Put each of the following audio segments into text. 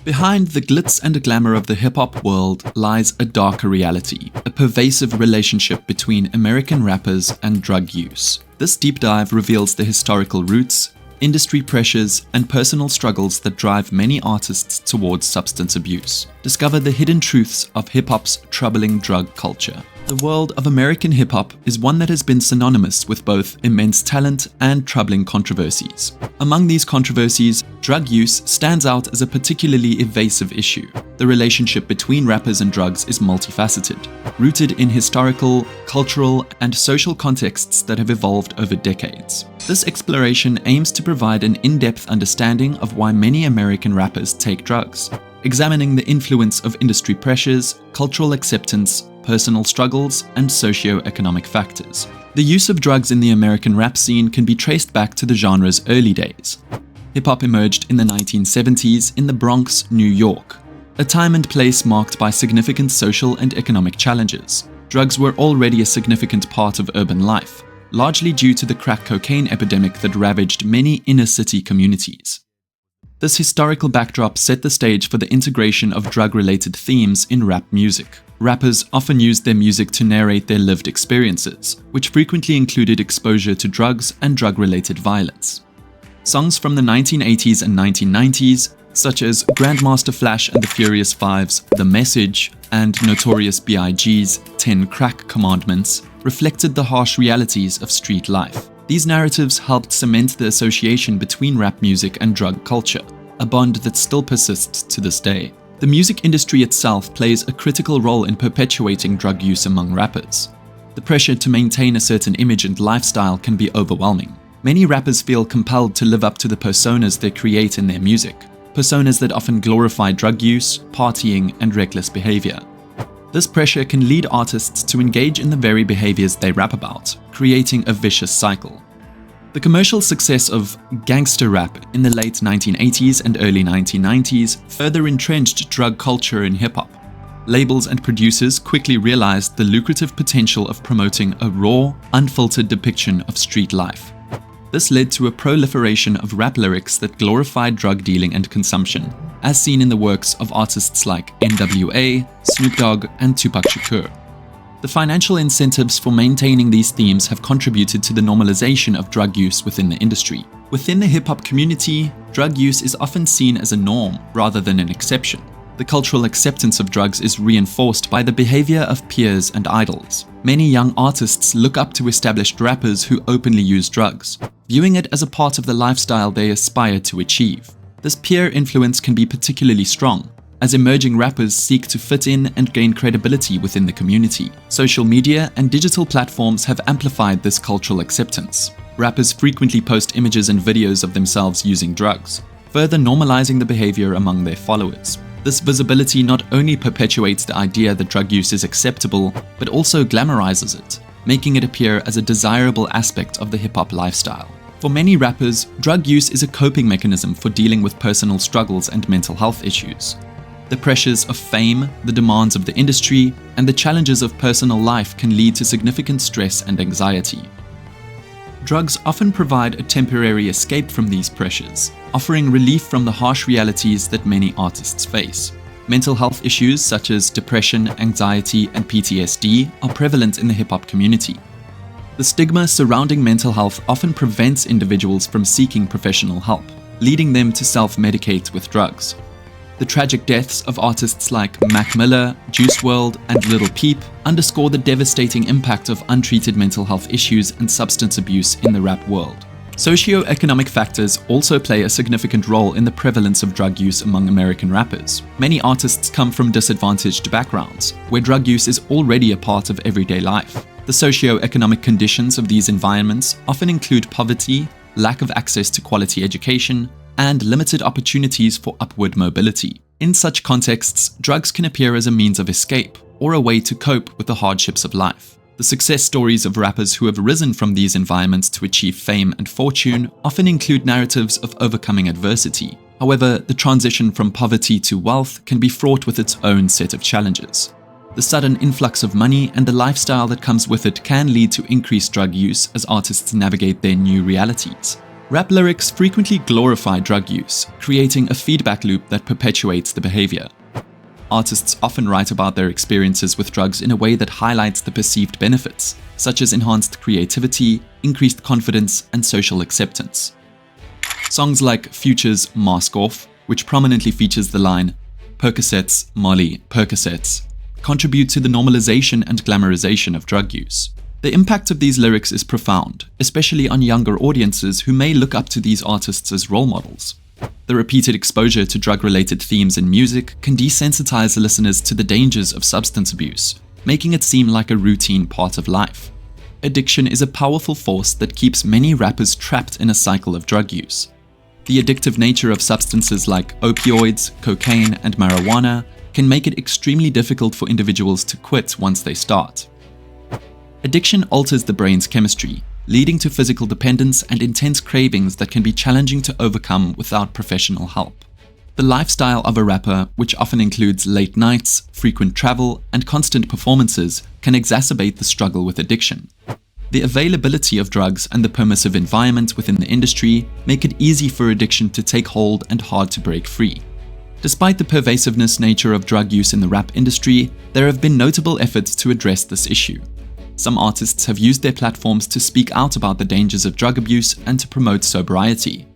Behind the glitz and glamour of the hip-hop world lies a darker reality, a pervasive relationship between American rappers and drug use. This deep dive reveals the historical roots, industry pressures, and personal struggles that drive many artists towards substance abuse. Discover the hidden truths of hip-hop's troubling drug culture. The world of American hip-hop is one that has been synonymous with both immense talent and troubling controversies. Among these controversies, drug use stands out as a particularly evasive issue. The relationship between rappers and drugs is multifaceted, rooted in historical, cultural, and social contexts that have evolved over decades. This exploration aims to provide an in-depth understanding of why many American rappers take drugs, examining the influence of industry pressures, cultural acceptance, personal struggles, and socio-economic factors. The use of drugs in the American rap scene can be traced back to the genre's early days. Hip-hop emerged in the 1970s in the Bronx, New York, a time and place marked by significant social and economic challenges. Drugs were already a significant part of urban life, largely due to the crack cocaine epidemic that ravaged many inner-city communities. This historical backdrop set the stage for the integration of drug-related themes in rap music. Rappers often used their music to narrate their lived experiences, which frequently included exposure to drugs and drug-related violence. Songs from the 1980s and 1990s, such as Grandmaster Flash and the Furious Five's The Message and Notorious B.I.G.'s 10 Crack Commandments, reflected the harsh realities of street life. These narratives helped cement the association between rap music and drug culture, a bond that still persists to this day. The music industry itself plays a critical role in perpetuating drug use among rappers. The pressure to maintain a certain image and lifestyle can be overwhelming. Many rappers feel compelled to live up to the personas they create in their music, personas that often glorify drug use, partying, and reckless behavior. This pressure can lead artists to engage in the very behaviors they rap about, creating a vicious cycle. The commercial success of gangster rap in the late 1980s and early 1990s further entrenched drug culture in hip-hop. Labels and producers quickly realized the lucrative potential of promoting a raw, unfiltered depiction of street life. This led to a proliferation of rap lyrics that glorified drug dealing and consumption, as seen in the works of artists like NWA, Snoop Dogg, and Tupac Shakur. The financial incentives for maintaining these themes have contributed to the normalization of drug use within the industry. Within the hip-hop community, drug use is often seen as a norm rather than an exception. The cultural acceptance of drugs is reinforced by the behavior of peers and idols. Many young artists look up to established rappers who openly use drugs, viewing it as a part of the lifestyle they aspire to achieve. This peer influence can be particularly strong, as emerging rappers seek to fit in and gain credibility within the community. Social media and digital platforms have amplified this cultural acceptance. Rappers frequently post images and videos of themselves using drugs, further normalizing the behavior among their followers. This visibility not only perpetuates the idea that drug use is acceptable, but also glamorizes it, making it appear as a desirable aspect of the hip-hop lifestyle. For many rappers, drug use is a coping mechanism for dealing with personal struggles and mental health issues. The pressures of fame, the demands of the industry, and the challenges of personal life can lead to significant stress and anxiety. Drugs often provide a temporary escape from these pressures, offering relief from the harsh realities that many artists face. Mental health issues such as depression, anxiety, and PTSD are prevalent in the hip-hop community. The stigma surrounding mental health often prevents individuals from seeking professional help, leading them to self-medicate with drugs. The tragic deaths of artists like Mac Miller, Juice WRLD, and Lil Peep underscore the devastating impact of untreated mental health issues and substance abuse in the rap world. Socioeconomic factors also play a significant role in the prevalence of drug use among American rappers. Many artists come from disadvantaged backgrounds, where drug use is already a part of everyday life. The socioeconomic conditions of these environments often include poverty, lack of access to quality education, and limited opportunities for upward mobility. In such contexts, drugs can appear as a means of escape or a way to cope with the hardships of life. The success stories of rappers who have risen from these environments to achieve fame and fortune often include narratives of overcoming adversity. However, the transition from poverty to wealth can be fraught with its own set of challenges. The sudden influx of money and the lifestyle that comes with it can lead to increased drug use as artists navigate their new realities. Rap lyrics frequently glorify drug use, creating a feedback loop that perpetuates the behavior. Artists often write about their experiences with drugs in a way that highlights the perceived benefits, such as enhanced creativity, increased confidence, and social acceptance. Songs like Future's Mask Off, which prominently features the line, "Percocets, Molly, Percocets," contribute to the normalization and glamorization of drug use. The impact of these lyrics is profound, especially on younger audiences who may look up to these artists as role models. The repeated exposure to drug-related themes in music can desensitize listeners to the dangers of substance abuse, making it seem like a routine part of life. Addiction is a powerful force that keeps many rappers trapped in a cycle of drug use. The addictive nature of substances like opioids, cocaine, and marijuana can make it extremely difficult for individuals to quit once they start. Addiction alters the brain's chemistry, leading to physical dependence and intense cravings that can be challenging to overcome without professional help. The lifestyle of a rapper, which often includes late nights, frequent travel, and constant performances, can exacerbate the struggle with addiction. The availability of drugs and the permissive environment within the industry make it easy for addiction to take hold and hard to break free. Despite the pervasiveness nature of drug use in the rap industry, there have been notable efforts to address this issue. Some artists have used their platforms to speak out about the dangers of drug abuse and to promote sobriety.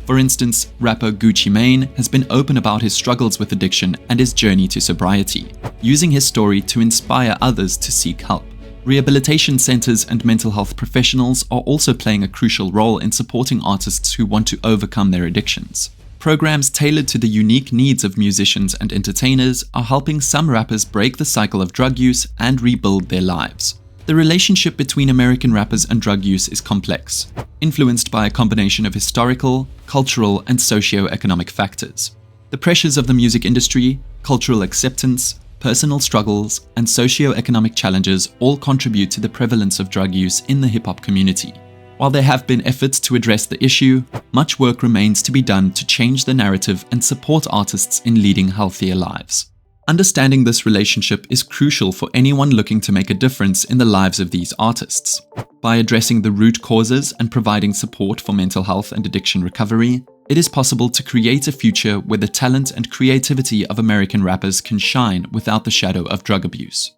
For instance, rapper Gucci Mane has been open about his struggles with addiction and his journey to sobriety, using his story to inspire others to seek help. Rehabilitation centers and mental health professionals are also playing a crucial role in supporting artists who want to overcome their addictions. Programs tailored to the unique needs of musicians and entertainers are helping some rappers break the cycle of drug use and rebuild their lives. The relationship between American rappers and drug use is complex, influenced by a combination of historical, cultural, and socio-economic factors. The pressures of the music industry, cultural acceptance, personal struggles, and socio-economic challenges all contribute to the prevalence of drug use in the hip-hop community. While there have been efforts to address the issue, much work remains to be done to change the narrative and support artists in leading healthier lives. Understanding this relationship is crucial for anyone looking to make a difference in the lives of these artists. By addressing the root causes and providing support for mental health and addiction recovery, it is possible to create a future where the talent and creativity of American rappers can shine without the shadow of drug abuse.